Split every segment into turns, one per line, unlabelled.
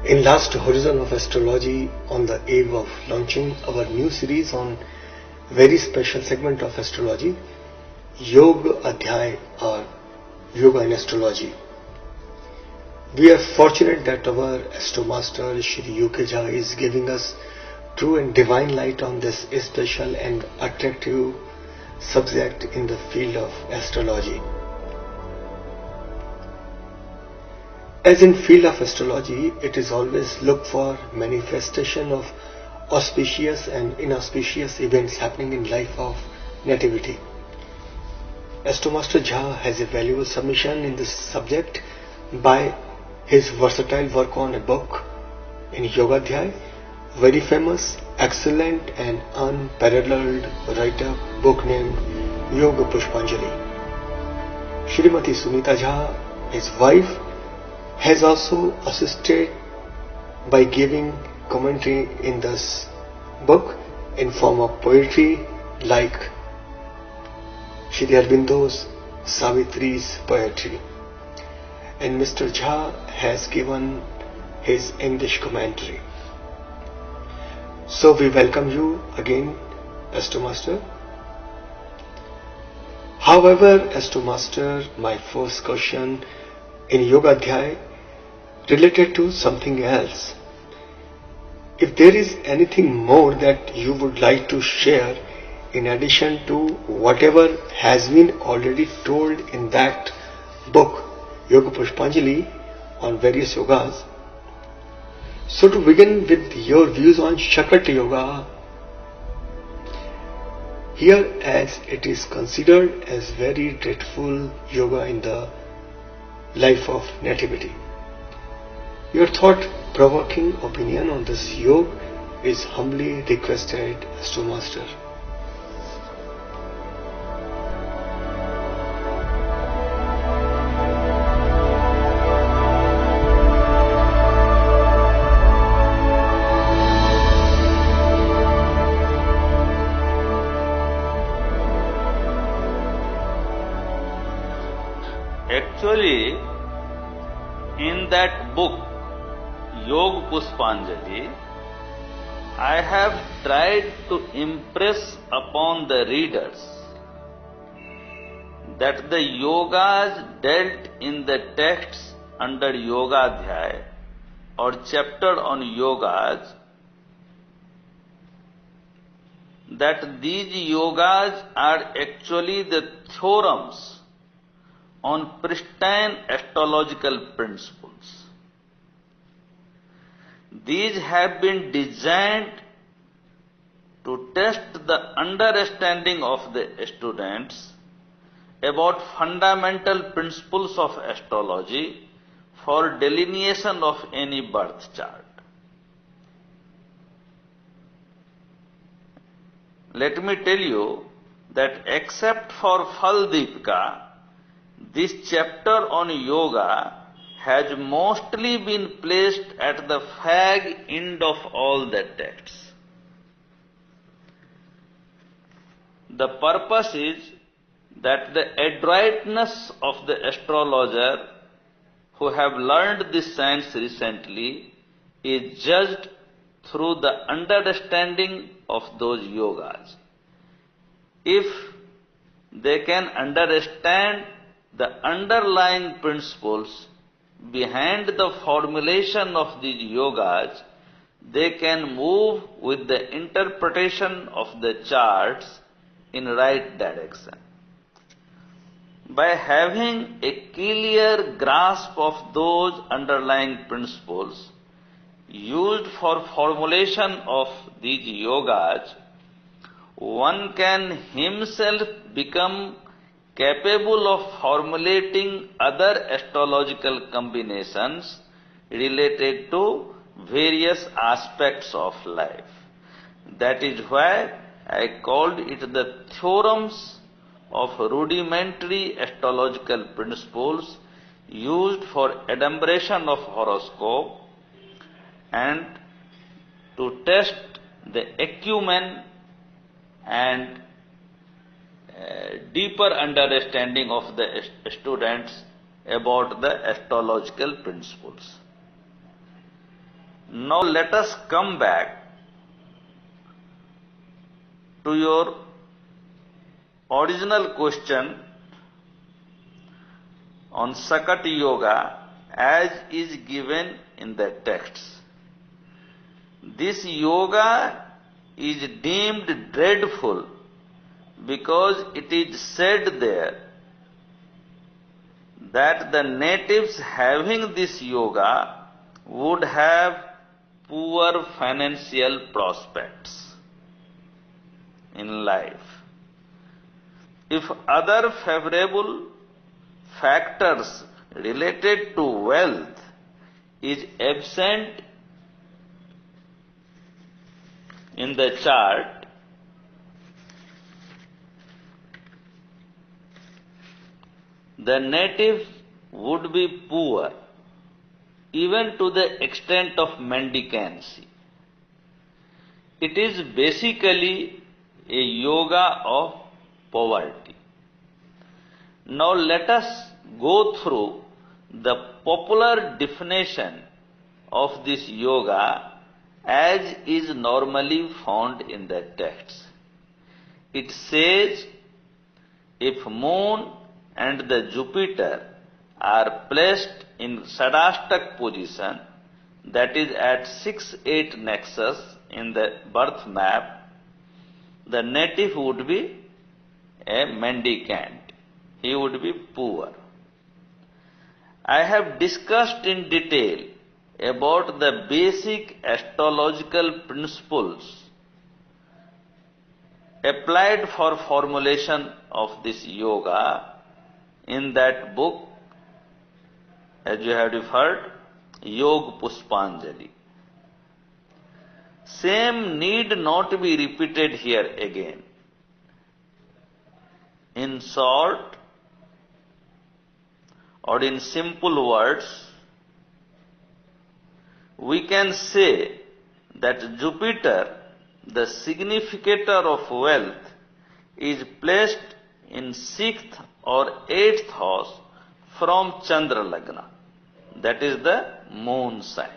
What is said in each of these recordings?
In last horizon of astrology, on the eve of launching our new series on very special segment of astrology, Yoga Adhyay or Yoga in Astrology. We are fortunate that our Astromaster U K Jha is giving us true and divine light on this special and attractive subject in the field of astrology. As in field of astrology, it is always look for manifestation of auspicious and inauspicious events happening in life of nativity. Astromaster Jha has a valuable submission in this subject by his versatile work on a book in Yoga Adhyay, very famous, excellent and unparalleled write-up book named Yoga Pushpanjali. Shrimati Sunita Jha, his wife, has also assisted by giving commentary in this book in form of poetry like Shri Aurobindo's Savitri's poetry, and Mr. Jha has given his English commentary. So we welcome you again, Astromaster. However, Astromaster, my first question in Yoga Adhyay related to something else. If there is anything more that you would like to share in addition to whatever has been already told in that book, Yoga Pushpanjali, on various yogas. So to begin with your views on shakat yoga, here as it is considered as very dreadful yoga in the life of nativity. Your thought-provoking opinion on this yoga is humbly requested, Astromaster.
Actually, in that book, Yoga Pushpanjali, I have tried to impress upon the readers that the yogas dealt in the texts under Yoga Adhyay or chapter on yogas, that these yogas are actually the theorems on pristine astrological principles. These have been designed to test the understanding of the students about fundamental principles of astrology for delineation of any birth chart. Let me tell you that except for Phal Deepika, this chapter on yoga has mostly been placed at the fag end of all the texts. The purpose is that the adroitness of the astrologer who have learned this science recently is judged through the understanding of those yogas. If they can understand the underlying principles behind the formulation of these yogas, they can move with the interpretation of the charts in right direction. By having a clear grasp of those underlying principles used for formulation of these yogas, one can himself become capable of formulating other astrological combinations related to various aspects of life. That is why I called it the theorems of rudimentary astrological principles used for adumbration of horoscope and to test the acumen and deeper understanding of the students about the astrological principles. Now let us come back to your original question on shakat yoga as is given in the texts. This yoga is deemed dreadful because it is said there that the natives having this yoga would have poor financial prospects in life. If other favorable factors related to wealth is absent in the chart, the native would be poor, even to the extent of mendicancy. It is basically a yoga of poverty. Now let us go through the popular definition of this yoga as is normally found in the text. It says, if moon and the Jupiter are placed in Sadastak position, that is at 6-8 nexus in the birth map, the native would be a mendicant. He would be poor. I have discussed in detail about the basic astrological principles applied for formulation of this yoga in that book, as you have referred, Yog Puspanjali. Same need not be repeated here again. In short, or in simple words, we can say that Jupiter, the significator of wealth, is placed in 6th or 8th house from Chandra Lagna. That is the moon sign.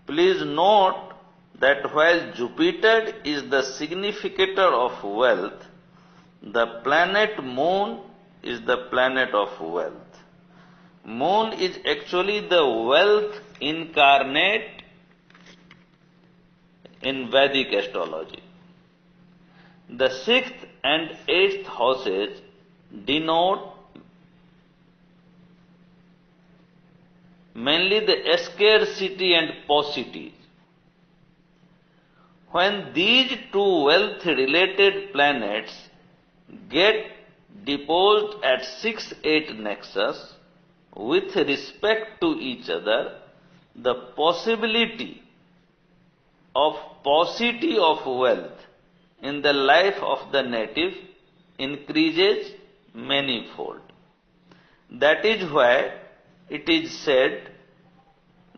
Please note that while Jupiter is the significator of wealth, the planet moon is the planet of wealth. Moon is actually the wealth incarnate in Vedic astrology. The 6th and 8th houses denote mainly the scarcity and paucity. When these two wealth-related planets get deposed at 6-8 nexus with respect to each other, the possibility of paucity of wealth in the life of the native increases manifold. That is why it is said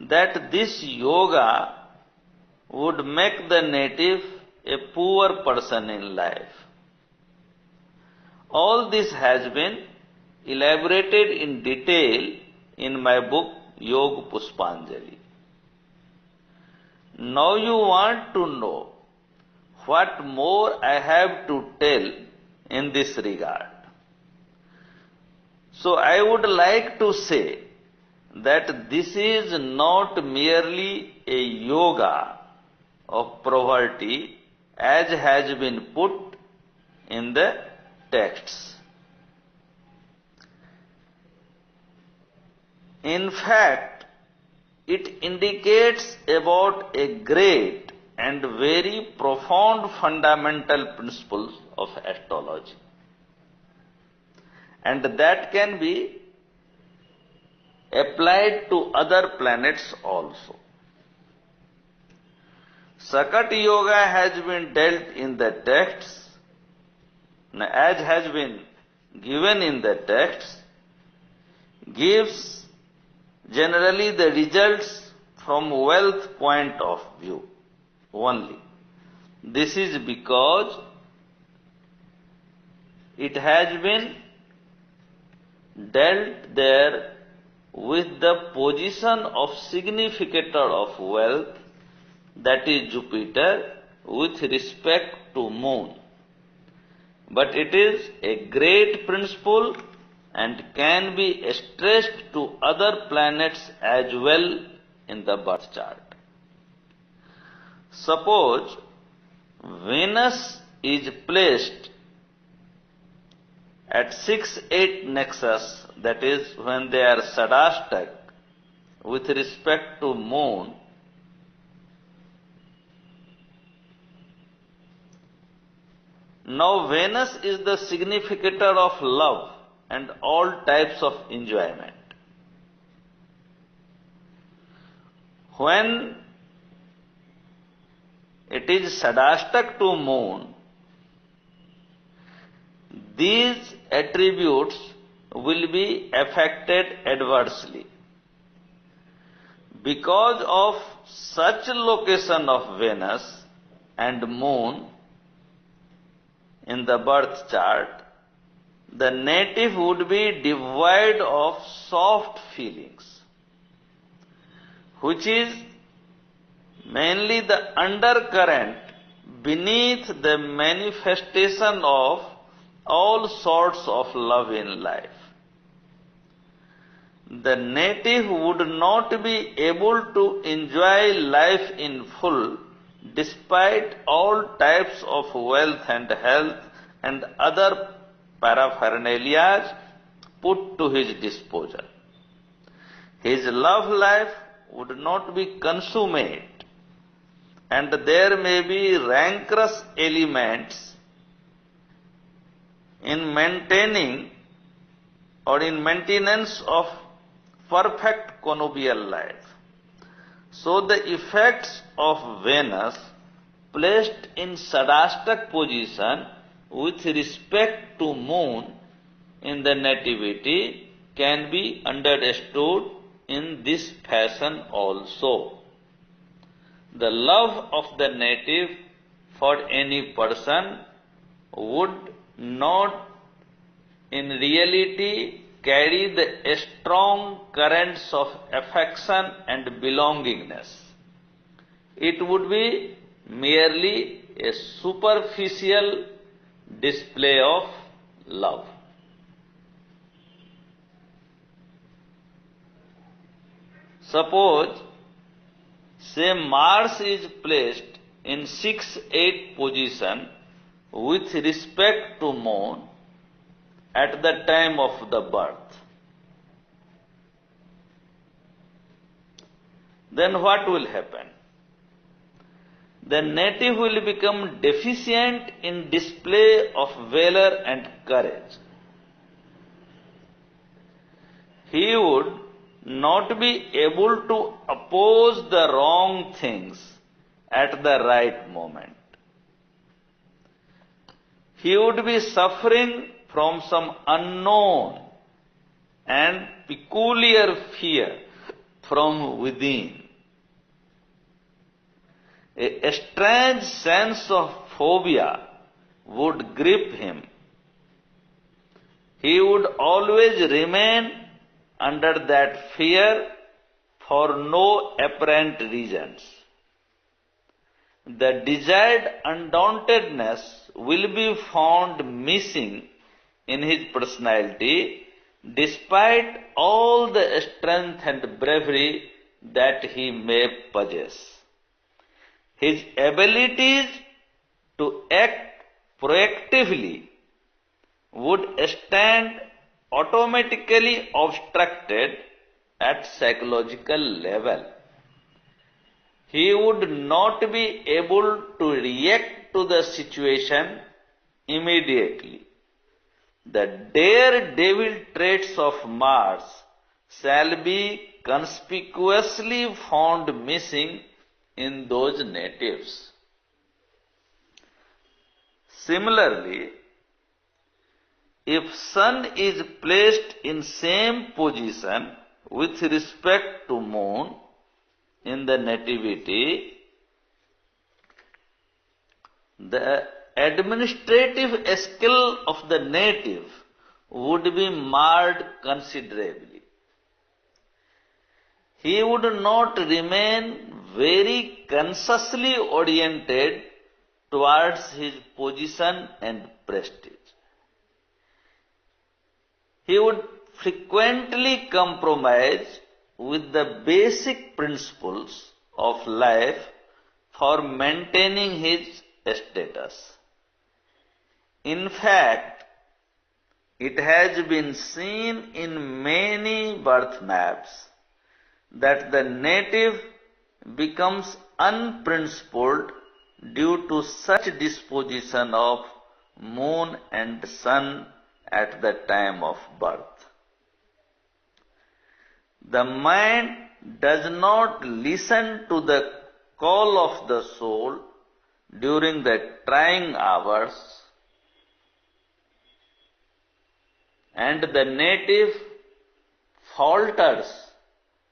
that this yoga would make the native a poor person in life. All this has been elaborated in detail in my book Yog Puspanjali. Now you want to know what more I have to tell in this regard. So I would like to say that this is not merely a yoga of poverty as has been put in the texts. In fact, it indicates about a great and very profound fundamental principles of astrology. And that can be applied to other planets also. Shakat yoga has been dealt in the texts, as has been given in the text, gives generally the results from wealth point of view only. This is because it has been dealt there with the position of significator of wealth, that is Jupiter, with respect to moon. But it is a great principle and can be stressed to other planets as well in the birth chart. Suppose Venus is placed at 6-8 nexus, that is when they are sadastak with respect to moon, now Venus is the significator of love and all types of enjoyment. When it is sadastak to moon, these attributes will be affected adversely. Because of such location of Venus and moon in the birth chart, the native would be devoid of soft feelings, which is mainly the undercurrent beneath the manifestation of all sorts of love in life. The native would not be able to enjoy life in full despite all types of wealth and health and other paraphernalia put to his disposal. His love life would not be consummate, and there may be rancorous elements in maintaining or in maintenance of perfect connubial life. So the effects of Venus placed in sadastak position with respect to moon in the nativity can be understood in this fashion also. The love of the native for any person would not in reality carry the strong currents of affection and belongingness. It would be merely a superficial display of love. Suppose, say Mars is placed in 6-8 position with respect to moon at the time of the birth. Then what will happen? The native will become deficient in display of valor and courage. He would not be able to oppose the wrong things at the right moment. He would be suffering from some unknown and peculiar fear from within. A strange sense of phobia would grip him. He would always remain under that fear for no apparent reasons. The desired undauntedness will be found missing in his personality despite all the strength and bravery that he may possess. His abilities to act proactively would stand automatically obstructed at psychological level. He would not be able to react to the situation immediately. The daredevil traits of Mars shall be conspicuously found missing in those natives. Similarly, if Sun is placed in same position with respect to Moon in the nativity, the administrative skill of the native would be marred considerably. he would not remain very consciously oriented towards his position and prestige. He would frequently compromise with the basic principles of life for maintaining his status. In fact, it has been seen in many birth maps that the native becomes unprincipled due to such disposition of moon and sun at the time of birth. The mind does not listen to the call of the soul during the trying hours, and the native falters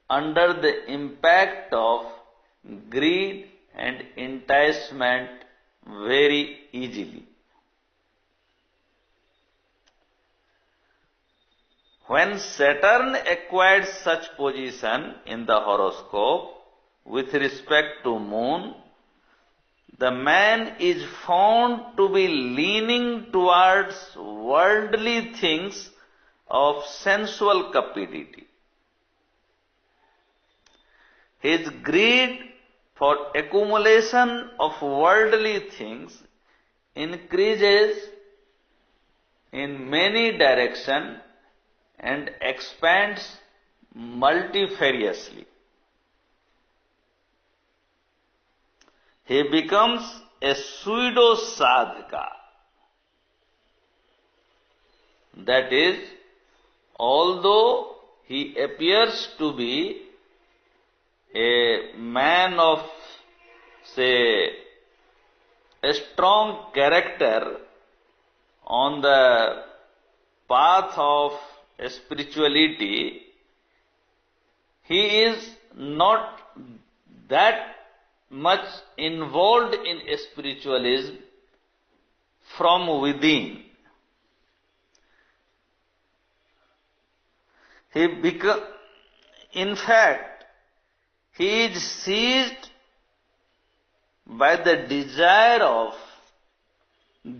under the impact of greed and enticement very easily. When Saturn acquired such position in the horoscope with respect to moon, the man is found to be leaning towards worldly things of sensual cupidity. His greed for accumulation of worldly things increases in many directions and expands multifariously. He becomes a pseudo sadhaka. That is, although he appears to be a man of, say, a strong character on the path of spirituality, he is not that much involved in spiritualism from within. In fact, he is seized by the desire of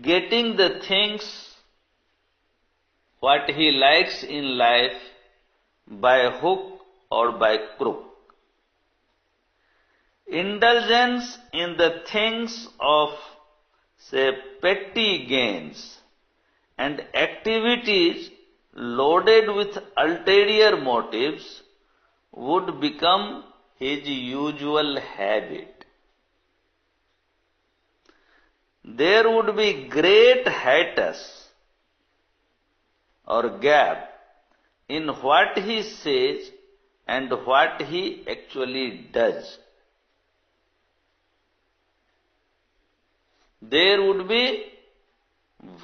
getting the things what he likes in life by hook or by crook. Indulgence in the things of, say, petty gains and activities loaded with ulterior motives would become his usual habit. There would be great hiatus or gap in what he says and what he actually does. There would be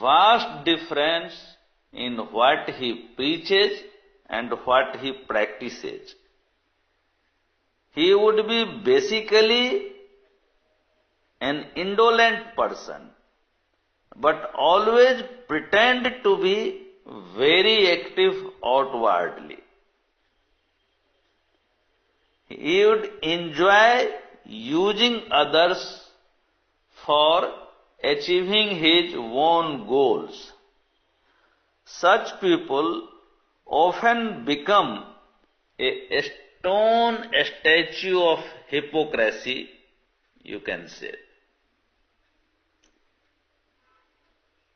vast difference in what he preaches and what he practices. He would be basically an indolent person, but always pretend to be very active outwardly. He would enjoy using others for achieving his own goals. Such people often become a stone statue of hypocrisy, you can say.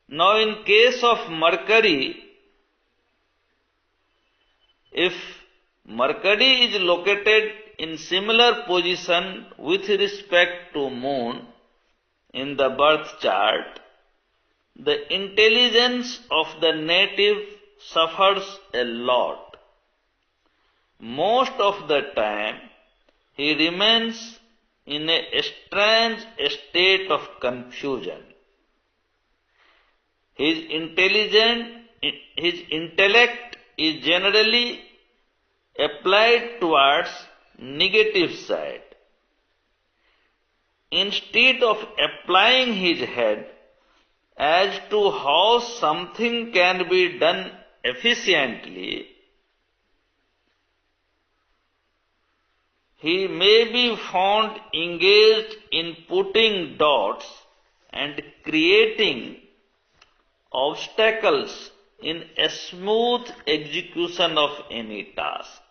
Now, in case of Mercury, if Mercury is located in similar position with respect to Moon in the birth chart, the intelligence of the native suffers a lot. Most of the time, he remains in a strange state of confusion. His intellect is generally applied towards negative side. Instead of applying his head as to how something can be done efficiently, he may be found engaged in putting dots and creating obstacles in a smooth execution of any task.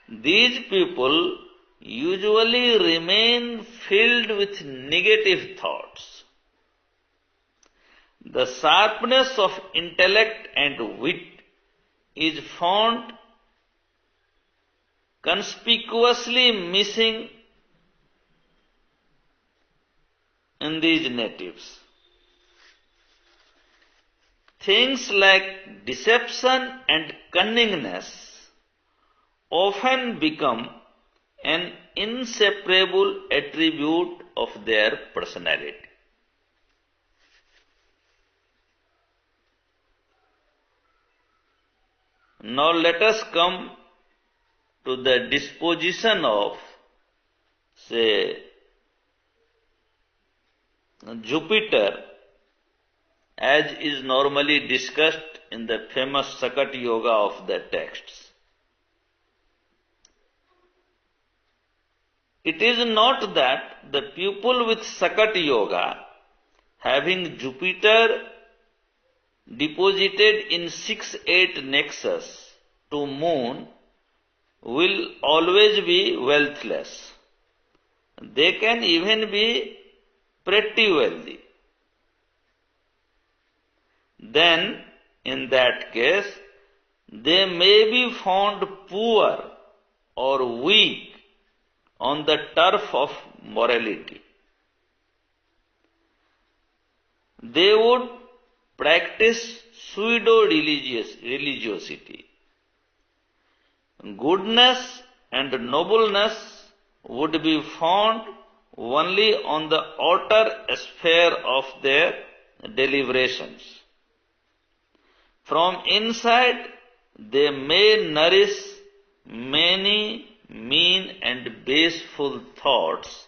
These people usually remain filled with negative thoughts. The sharpness of intellect and wit is found conspicuously missing in these natives. Things like deception and cunningness often become an inseparable attribute of their personality. Now let us come to the disposition of, say, Jupiter, as is normally discussed in the famous Shakat Yoga of the texts. It is not that the people with Shakat Yoga, having Jupiter deposited in 6-8 nexus to moon, will always be wealthless. They can even be pretty wealthy. Then, in that case, they may be found poor or weak on the turf of morality. They would practice pseudo-religiosity. Goodness and nobleness would be found only on the outer sphere of their deliberations. From inside, they may nourish many mean and baseful thoughts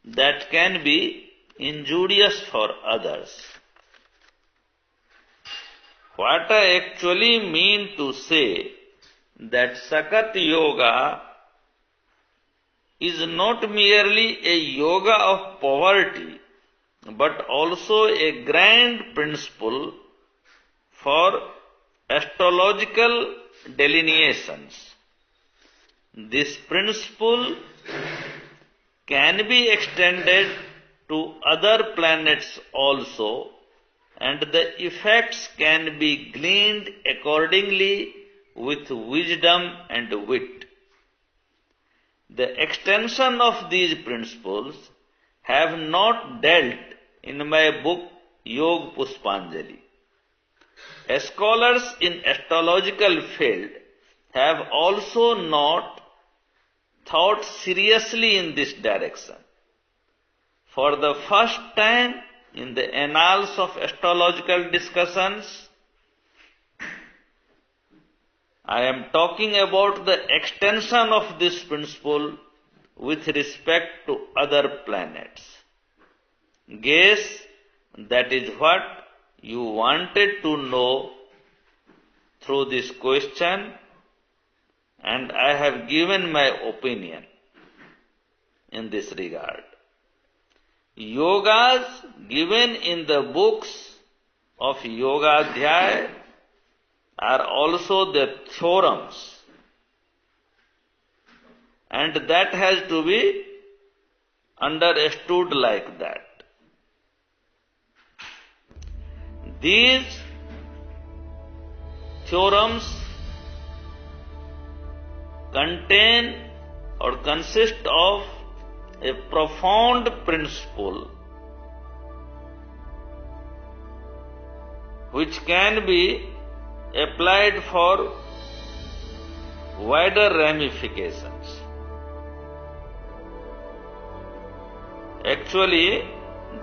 that can be injurious for others. What I actually mean to say that Shakat Yoga is not merely a yoga of poverty, but also a grand principle for astrological delineations. This principle can be extended to other planets also, and the effects can be gleaned accordingly with wisdom and wit. The extension of these principles have not dealt in my book Yog Puspanjali. Scholars in astrological field have also not thought seriously in this direction. For the first time in the annals of astrological discussions, I am talking about the extension of this principle with respect to other planets. Guess that is what you wanted to know through this question, and I have given my opinion in this regard. Yogas given in the books of YOGASUTRA are also the theorems, and that has to be understood like that. These theorems contain or consist of a profound principle which can be applied for wider ramifications. Actually,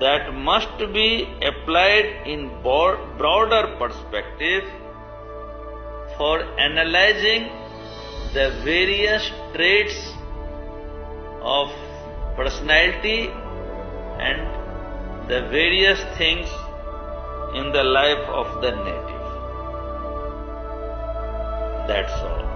that must be applied in broader perspective for analyzing the various traits of personality and the various things in the life of the native. That's all.